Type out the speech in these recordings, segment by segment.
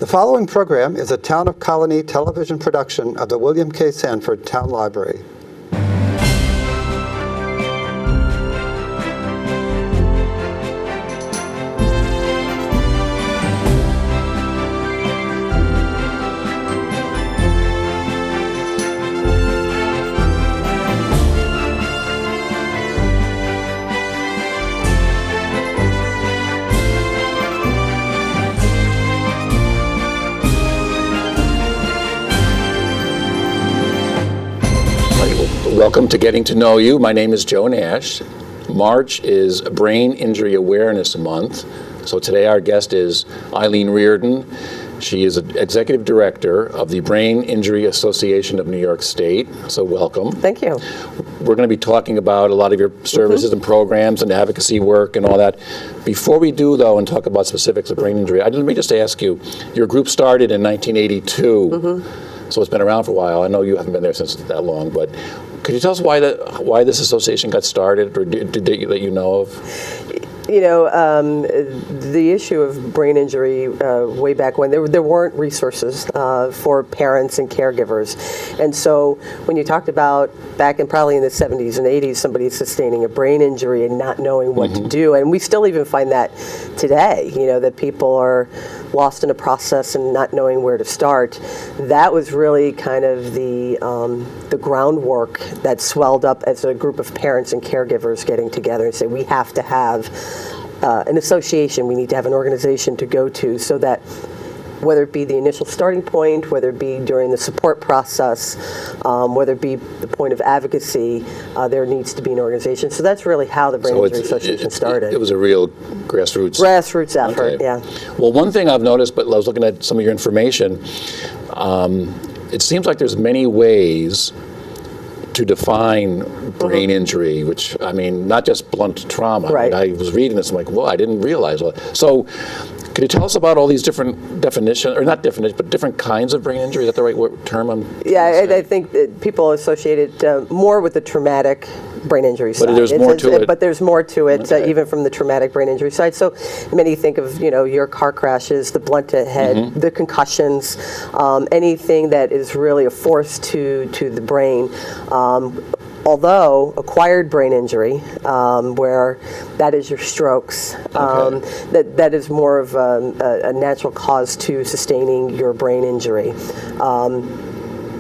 The following program is a Town of Colonie television production of the William K. Sanford Town Library. Welcome to Getting to Know You. My name is Joe Nash. March is Brain Injury Awareness Month. So today our guest is Eileen Reardon. She is Executive Director of the Brain Injury Association of New York State. So welcome. Thank you. We're going to be talking about a lot of your services and programs and advocacy work and all that. Before we do, though, and talk about specifics of brain injury, let me just ask you, your group started in 1982. So it's been around for a while. I know you haven't been there since that long, but could you tell us why this association got started, or did that you know of? You know, the issue of brain injury way back when, there weren't resources for parents and caregivers. And so when you talked about back probably in the 70s and 80s, somebody sustaining a brain injury and not knowing what to do, and we still even find that today, you know, that people are lost in a process and not knowing where to start. That was really kind of the groundwork that swelled up as a group of parents and caregivers getting together and say, we have to have an association, we need to have an organization to go to, so that whether it be the initial starting point, whether it be during the support process, whether it be the point of advocacy, there needs to be an organization. So that's really how the Brain Injury Association started. It was a real grassroots effort, okay. Yeah. Well, one thing I've noticed, but I was looking at some of your information, it seems like there's many ways to define brain injury, which, I mean, not just blunt trauma. Right. I mean, I was reading this, I'm like, well, I didn't realize. So could you tell us about all these different definitions, or not definitions, but different kinds of brain injury? Is that the right term? Yeah, I think that people associate it more with the traumatic brain injury side. But there's more to it. But there's more to it, Okay. even from the traumatic brain injury side. So many think of, you know, your car crashes, the blunt to head, the concussions, anything that is really a force to the brain. Although acquired brain injury, where that is your strokes, that is more of a natural cause to sustaining your brain injury.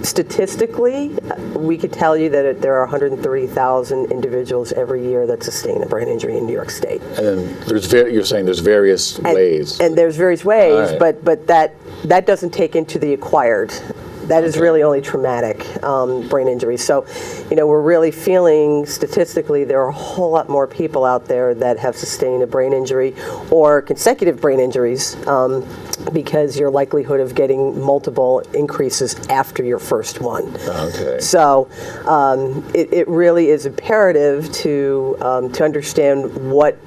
Statistically, we could tell you that there are 130,000 individuals every year that sustain a brain injury in New York State. And then you're saying there's various ways. And there's various ways, right. but that doesn't take into the acquired. That is really only traumatic brain injury. So, you know, we're really feeling statistically there are a whole lot more people out there that have sustained a brain injury or consecutive brain injuries because your likelihood of getting multiple increases after your first one. Okay. So it really is imperative to understand what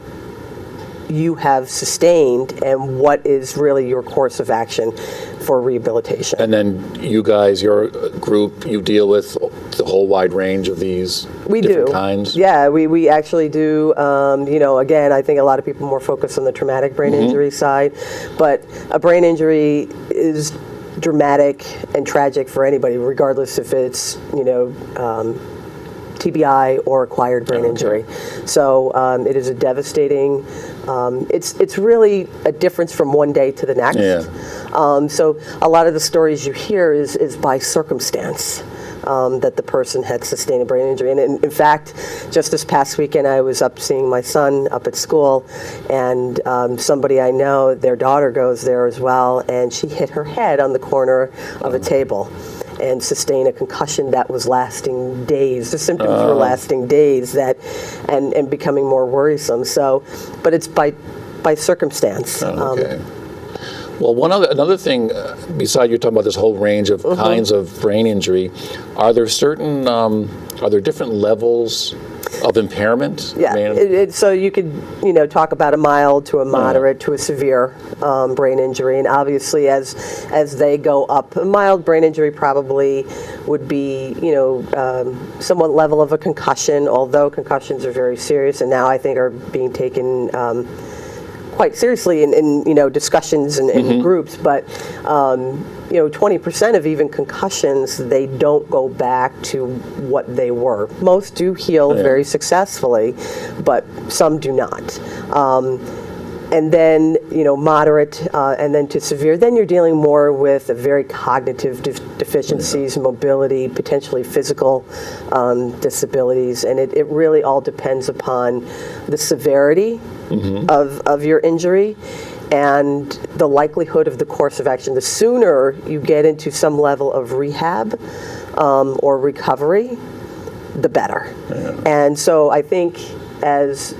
you have sustained and what is really your course of action for rehabilitation. And then you guys, your group, you deal with the whole wide range of these different kinds? Yeah, we actually do. You know, again, I think a lot of people more focus on the traumatic brain injury side, but a brain injury is dramatic and tragic for anybody, regardless if it's, you know, TBI or acquired brain injury. So it is a devastating, it's really a difference from one day to the next. Yeah. So a lot of the stories you hear is by circumstance. That the person had sustained a brain injury. And in fact, just this past weekend, I was up seeing my son up at school, and somebody I know, their daughter goes there as well, and she hit her head on the corner of a table and sustained a concussion that was lasting days. The symptoms were lasting days and becoming more worrisome. So, but it's by circumstance. Okay. Well, another thing, besides you're talking about this whole range of kinds of brain injury, are there different levels of impairment? Yeah, so you could, you know, talk about a mild to a moderate to a severe brain injury, and obviously as they go up, a mild brain injury probably would be, you know, somewhat level of a concussion, although concussions are very serious and now I think are being taken quite seriously in discussions and groups, but 20% of even concussions, they don't go back to what they were. Most do heal very successfully, but some do not. And then, moderate, and then to severe, then you're dealing more with a very cognitive deficiencies, mobility, potentially physical disabilities, and it really all depends upon the severity of your injury and the likelihood of the course of action. The sooner you get into some level of rehab or recovery, the better. And so I think as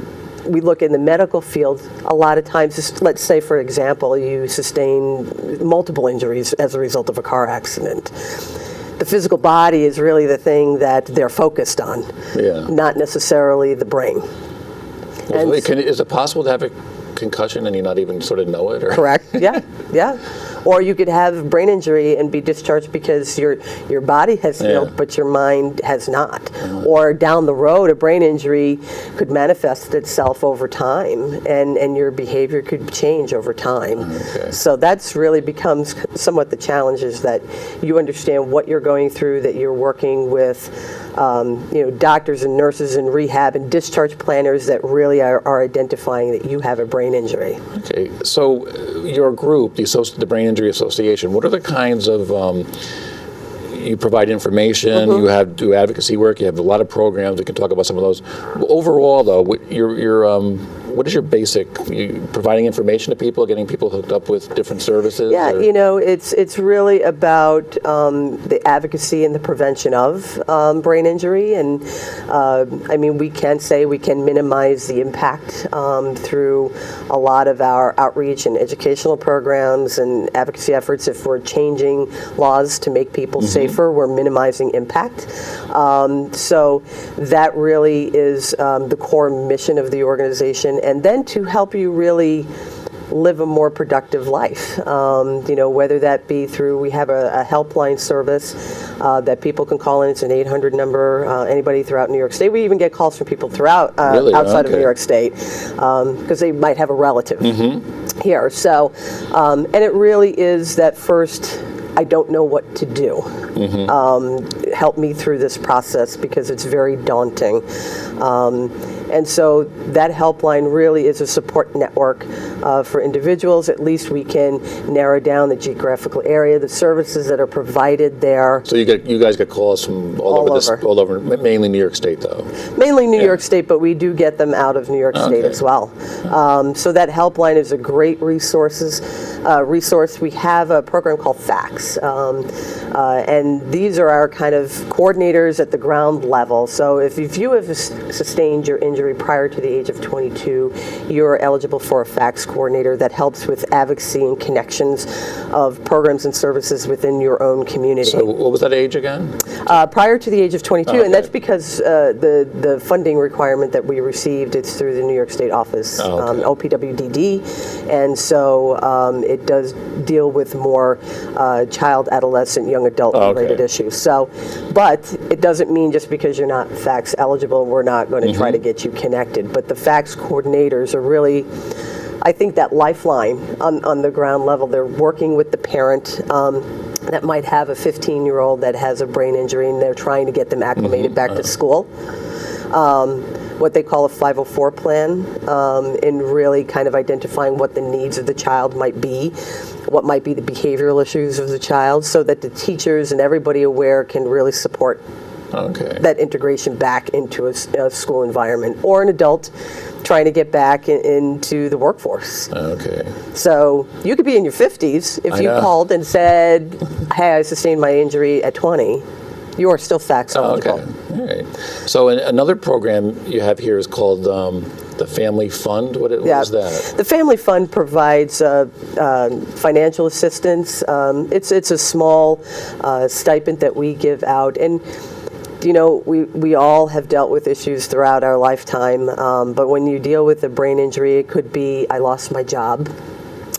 we look in the medical field, a lot of times, let's say, for example, you sustain multiple injuries as a result of a car accident. The physical body is really the thing that they're focused on, not necessarily the brain. And is it possible to have a concussion and you not even sort of know it? Or? Correct, yeah. Or you could have brain injury and be discharged because your body has healed, but your mind has not. Or down the road, a brain injury could manifest itself over time, and your behavior could change over time. So that's really becomes somewhat the challenge, is that you understand what you're going through, that you're working with doctors and nurses and rehab and discharge planners that really are identifying that you have a brain injury. Okay, so your group, the Brain Injury Association, what are the kinds of, you provide information, you do advocacy work, you have a lot of programs, we can talk about some of those. Overall, though, what is your basic, providing information to people, getting people hooked up with different services? Yeah, it's really about the advocacy and the prevention of brain injury. And we can minimize the impact through a lot of our outreach and educational programs and advocacy efforts. If we're changing laws to make people safer, we're minimizing impact. So that really is the core mission of the organization. And then to help you really live a more productive life, whether that be through, we have a helpline service that people can call in. It's an 800 number, anybody throughout New York State. We even get calls from people throughout outside of New York State because they might have a relative here. So, and it really is that first, I don't know what to do. Help me through this process because it's very daunting. And so that helpline really is a support network for individuals. At least we can narrow down the geographical area, the services that are provided there. So you guys get calls from all over, mainly New York State, though. Mainly New York State, but we do get them out of New York State as well. So that helpline is a great resource. We have a program called FACTS, and these are our kind of coordinators at the ground level. So if you have sustained your injury prior to the age of 22, you're eligible for a FACTS coordinator that helps with advocacy and connections of programs and services within your own community. So what was that age again? Prior to the age of 22, and that's because the funding requirement that we received, it's through the New York State office, OPWDD, and so it does deal with more child, adolescent, young adult related issues. So, but it doesn't mean just because you're not FACTS eligible, we're not going to try to get you connected. But the FACTS coordinators are really, I think, that lifeline on the ground level. They're working with the parent that might have a 15-year-old that has a brain injury, and they're trying to get them acclimated back to school. What they call a 504 plan, in really kind of identifying what the needs of the child might be, what might be the behavioral issues of the child, so that the teachers and everybody aware can really support that integration back into a school environment, or an adult trying to get back into the workforce. So you could be in your 50s if you called and said, hey, I sustained my injury at 20. You are still FACTS eligible. All right. So another program you have here is called the Family Fund. What is that? The Family Fund provides financial assistance. It's a small stipend that we give out. And we all have dealt with issues throughout our lifetime, but when you deal with a brain injury, it could be, I lost my job.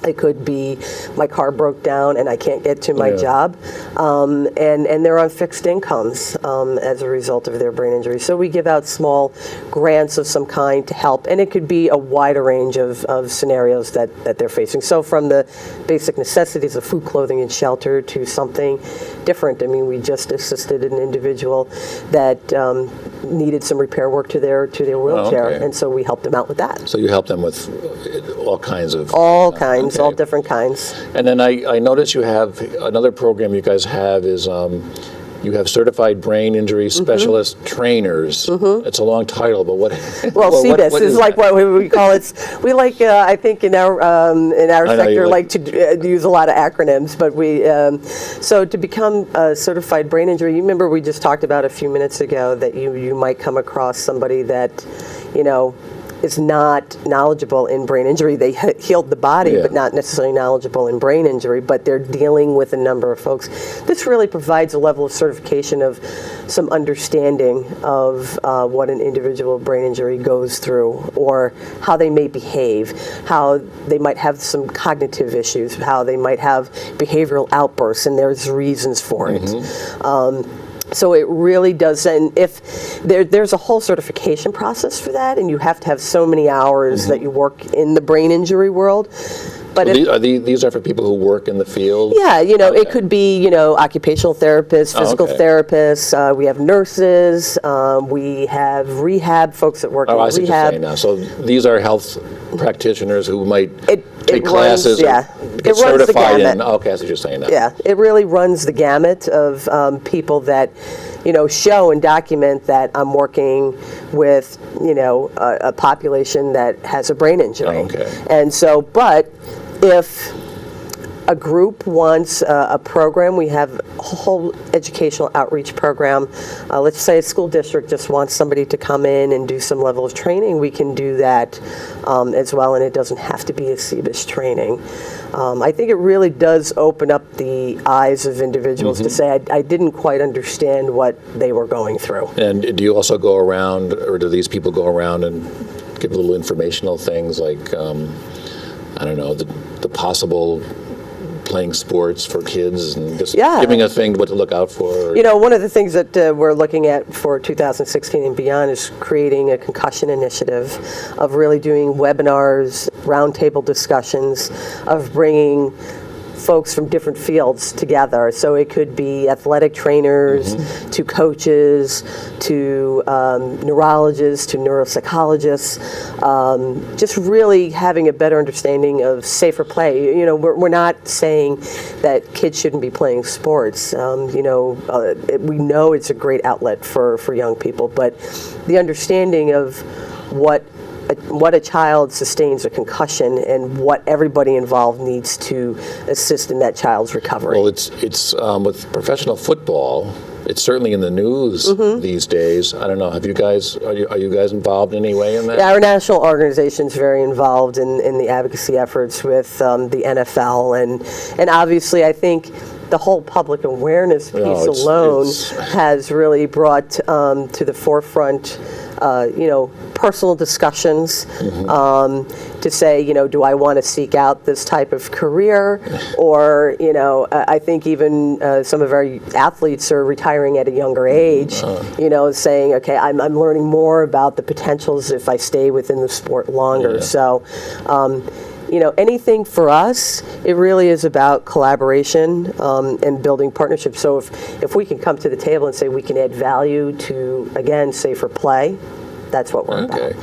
It could be my car broke down and I can't get to my Yeah. job, and they're on fixed incomes as a result of their brain injury. So we give out small grants of some kind to help, and it could be a wider range of scenarios that they're facing. So from the basic necessities of food, clothing, and shelter to something different. I mean, we just assisted an individual that needed some repair work to their wheelchair, okay. and so we helped them out with that. So you help them with all kinds of... All kinds, okay. all different kinds. And then I noticed you have another program you guys have is you have certified brain injury specialist trainers. It's a long title, but what? Well, CBIS what is like that? what we call it. We like, I think, in our sector, you like to use a lot of acronyms. But we, so to become a certified brain injury, you remember we just talked about a few minutes ago that you might come across somebody that, is not knowledgeable in brain injury. They healed the body, Yeah. but not necessarily knowledgeable in brain injury, but they're dealing with a number of folks. This really provides a level of certification of some understanding of what an individual brain injury goes through, or how they may behave, how they might have some cognitive issues, how they might have behavioral outbursts, and there's reasons for it. So it really does, and if there's a whole certification process for that, and you have to have so many hours that you work in the brain injury world. But These are for people who work in the field? yeah, it could be, occupational therapists, physical okay. therapists, we have nurses, we have rehab folks that work Oh, I in see what you're rehab. saying now. So these are health practitioners who might It take runs, classes yeah. or It get runs the certified in. gamut. Okay, that's what you're saying now. Yeah, it really runs the gamut of people that, show and document that I'm working with, a population that has a brain injury. Oh, okay. And so, but if a group wants a program, we have a whole educational outreach program. Let's say a school district just wants somebody to come in and do some level of training, we can do that as well, and it doesn't have to be a CBIS training. I think it really does open up the eyes of individuals to say, I didn't quite understand what they were going through. And do you also go around, or do these people go around and give little informational things like, I don't know, the possible playing sports for kids and just Yeah. giving a thing what to look out for? One of the things that we're looking at for 2016 and beyond is creating a concussion initiative of really doing webinars, roundtable discussions, of bringing folks from different fields together. So it could be athletic trainers, to coaches, to neurologists, to neuropsychologists, just really having a better understanding of safer play. We're not saying that kids shouldn't be playing sports. We know it's a great outlet for young people, but the understanding of what a child sustains a concussion and what everybody involved needs to assist in that child's recovery. Well, it's with professional football. It's certainly in the news these days. I don't know. Have you guys are you guys involved in any way in that? Yeah, our national organization is very involved in the advocacy efforts with the NFL, and obviously I think the whole public awareness piece alone has really brought to the forefront personal discussions to say, do I want to seek out this type of career? Or, I think even some of our athletes are retiring at a younger age, saying, okay, I'm learning more about the potentials if I stay within the sport longer. Yeah. So, anything for us, it really is about collaboration and building partnerships. So if we can come to the table and say we can add value to, again, safer play, that's what we're about.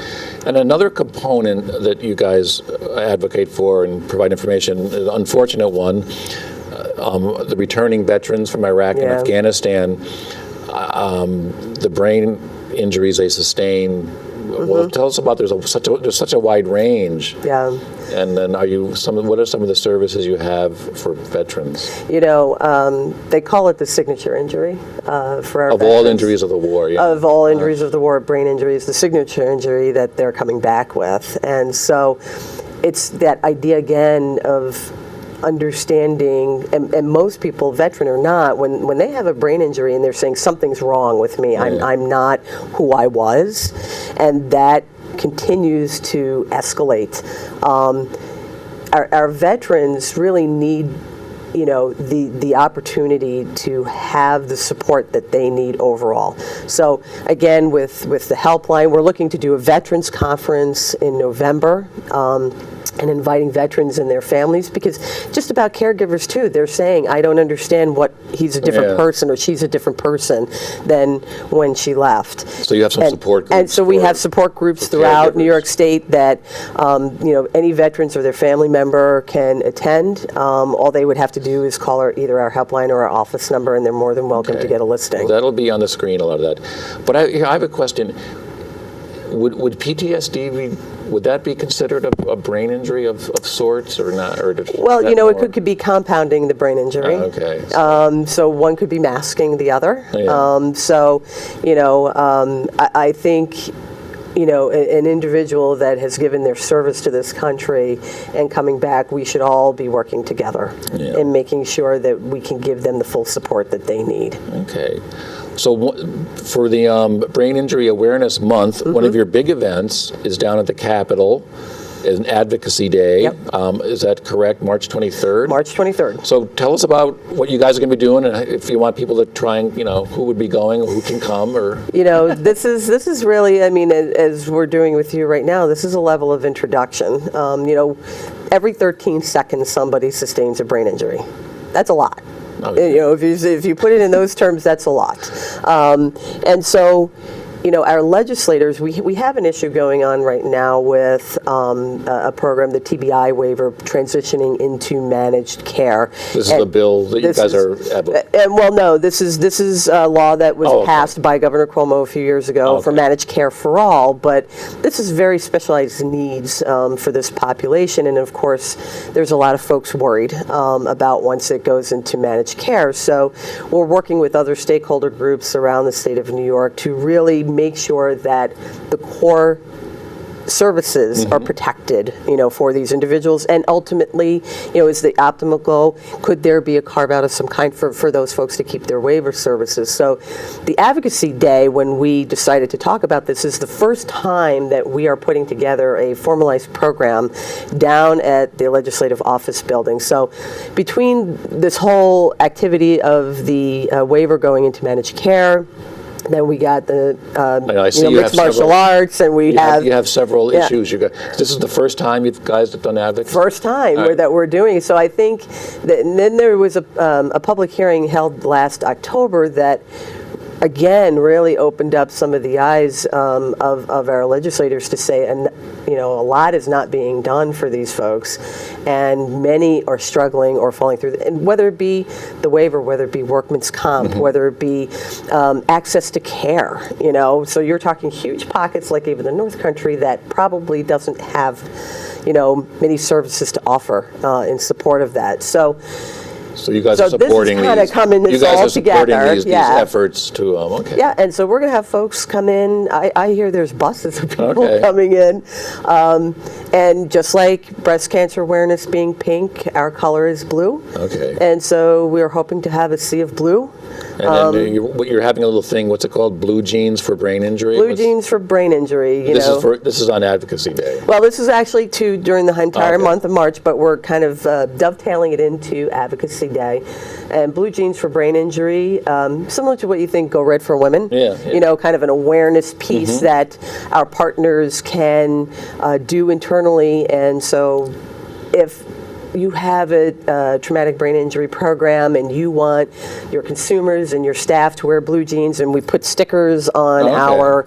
And another component that you guys advocate for and provide information, the unfortunate one, the returning veterans from Iraq and Afghanistan, the brain injuries they sustain. Well, tell us about. There's such a wide range. Yeah. And then what are some of the services you have for veterans? They call it the signature injury for our Of veterans. all injuries of the war, yeah. Of all injuries of the war, brain injury is the signature injury that they're coming back with. And so it's that idea again of understanding, and most people, veteran or not, when they have a brain injury and they're saying something's wrong with me, I'm not who I was, and that continues to escalate. our veterans really need, the opportunity to have the support that they need overall. So again, with the helpline, we're looking to do a veterans conference in November. And inviting veterans and their families, because just about caregivers too, they're saying, I don't understand what he's a different person or she's a different person than when she left. So you have some support groups. And so we have support groups throughout New York State that, any veterans or their family member can attend. All they would have to do is call either our helpline or our office number, and they're more than welcome to get a listing. Well, that'll be on the screen, a lot of that. But I have a question. Would PTSD would that be considered a brain injury of sorts or not? Or well, it could be compounding the brain injury. Okay. So one could be masking the other. Yeah. I think, an individual that has given their service to this country and coming back, we should all be working together in making sure that we can give them the full support that they need. Okay. So for the Brain Injury Awareness Month, one of your big events is down at the Capitol, is an Advocacy Day. Yep. Is that correct? March 23rd? March 23rd. So tell us about what you guys are going to be doing, and if you want people to try and, who would be going, or who can come, or... This is really, as we're doing with you right now, this is a level of introduction. Every 13 seconds somebody sustains a brain injury. That's a lot. Okay. If you put it in those terms, that's a lot. And so, our legislators, we have an issue going on right now with a program, the TBI waiver, transitioning into managed care. This is the bill that you guys are advocating? Well, no, this is a law that was passed by Governor Cuomo a few years ago for managed care for all, but this is very specialized needs for this population, and of course, there's a lot of folks worried about once it goes into managed care. So we're working with other stakeholder groups around the state of New York to really make sure that the core services are protected, for these individuals, and ultimately, is the optimal goal, could there be a carve out of some kind for those folks to keep their waiver services? So the Advocacy Day, when we decided to talk about this, is the first time that we are putting together a formalized program down at the Legislative Office building. So between this whole activity of the waiver going into managed care, then we got the mixed martial arts, and you have several issues. This is the first time you guys have done advocacy? First time that we're doing it. So I think that, and then there was a public hearing held last October that, again, really opened up some of the eyes of our legislators to say, and a lot is not being done for these folks, and many are struggling or falling through. And whether it be the waiver, whether it be workman's comp, whether it be access to care, so you're talking huge pockets like even the North Country that probably doesn't have, many services to offer in support of that. So you guys are supporting these. You guys are supporting these efforts to. Okay. Yeah, and so we're going to have folks come in. I hear there's buses of people coming in, and just like breast cancer awareness being pink, our color is blue. Okay. And so we're hoping to have a sea of blue. And then you're having a little thing. What's it called? Blue Jeans for Brain Injury. Blue Jeans for Brain Injury. This is on Advocacy Day. Well, this is actually during the entire month of March, but we're kind of dovetailing it into Advocacy Day. And Blue Jeans for Brain Injury, similar to what you think Go Red for Women. Yeah. Kind of an awareness piece that our partners can do internally, and so if you have a traumatic brain injury program and you want your consumers and your staff to wear blue jeans, and we put stickers on our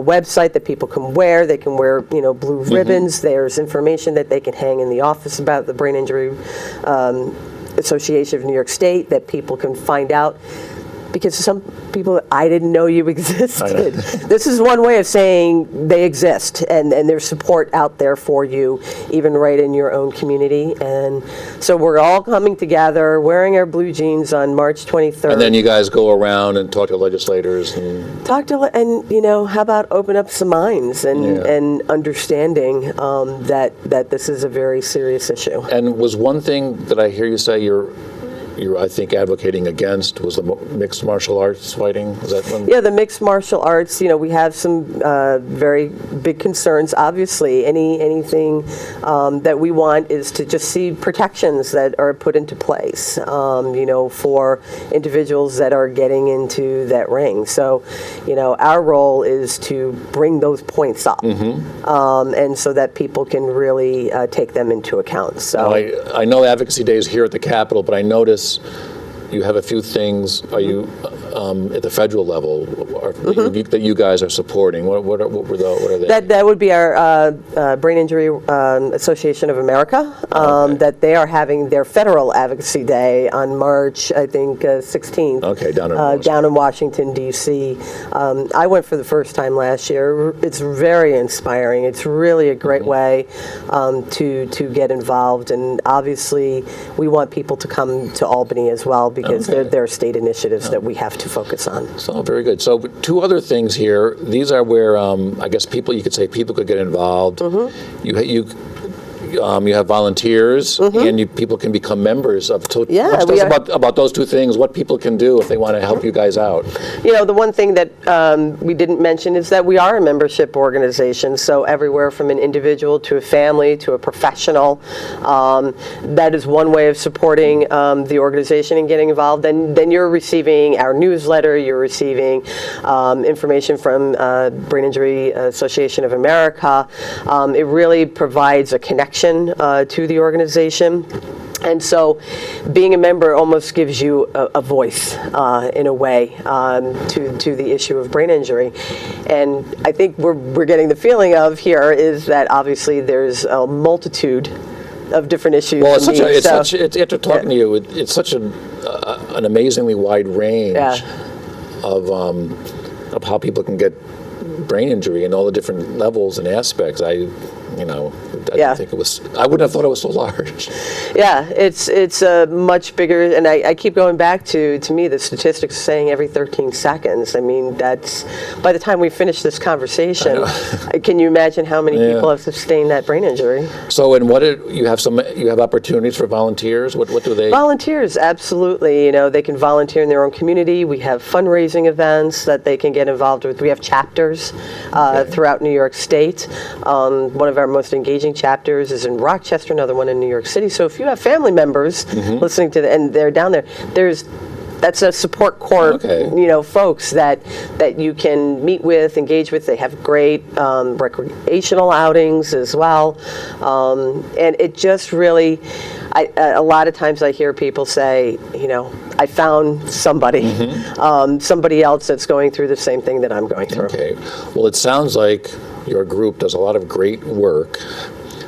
website that people can wear. They can wear, blue ribbons. There's information that they can hang in the office about the Brain Injury Association of New York State that people can find out. Because some people, I didn't know you existed. This is one way of saying they exist, and there's support out there for you, even right in your own community. And so we're all coming together, wearing our blue jeans on March 23rd. And then you guys go around and talk to legislators. How about open up some minds and understanding that this is a very serious issue. And was one thing that I hear you say, you're, I think, advocating against was the mixed martial arts fighting. Is that one? Yeah, the mixed martial arts, we have some very big concerns. Obviously, anything that we want is to just see protections that are put into place, for individuals that are getting into that ring. So, our role is to bring those points up, and so that people can really take them into account. So I know Advocacy Day is here at the Capitol, but I notice you have a few things. Are you at the federal level that you guys are supporting? What are they? That would be our Brain Injury Association of America. That they are having their federal Advocacy Day on March, I think, 16th. Okay, down in Washington, D.C. I went for the first time last year. It's very inspiring. It's really a great way to get involved, and obviously we want people to come to Albany as well, because there are state initiatives that we have to focus on. So very good. So two other things here. These are where I guess you could say people could get involved. You have volunteers, and people can become members of. So talk to us about those two things. What people can do if they want to help you guys out. The one thing that we didn't mention is that we are a membership organization. So everywhere from an individual to a family to a professional, that is one way of supporting the organization and getting involved. Then you're receiving our newsletter. You're receiving information from Brain Injury Association of America. It really provides a connection to the organization. And so being a member almost gives you a voice, in a way, to the issue of brain injury. And I think we're getting the feeling of here is that obviously there's a multitude of different issues. Well, after talking to you, it's such an amazingly wide range of how people can get brain injury and all the different levels and aspects. I didn't think it was. I wouldn't have thought it was so large. Yeah, it's much bigger, and I keep going back to me the statistics saying every 13 seconds. I mean, that's by the time we finish this conversation, can you imagine how many people have sustained that brain injury? So, and you have opportunities for volunteers. What do they? Volunteers, absolutely. They can volunteer in their own community. We have fundraising events that they can get involved with. We have chapters throughout New York State. One of our most engaging chapters is in Rochester, another one in New York City. So if you have family members listening to and they're down there, that's a support core, folks that you can meet with, engage with. They have great recreational outings as well, and it just really. A lot of times I hear people say, I found somebody, somebody else that's going through the same thing that I'm going through. Okay. Well, it sounds like your group does a lot of great work.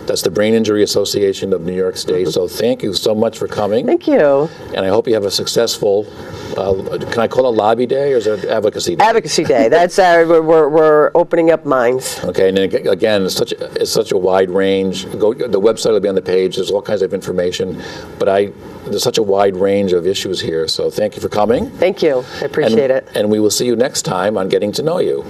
That's the Brain Injury Association of New York State. So thank you so much for coming. Thank you. And I hope you have a successful, can I call it Lobby Day or is it Advocacy Day? Advocacy Day. That's we're opening up minds. Okay, and then again, it's such a wide range. The website will be on the page. There's all kinds of information, but there's such a wide range of issues here. So thank you for coming. Thank you. I appreciate it. And we will see you next time on Getting to Know You.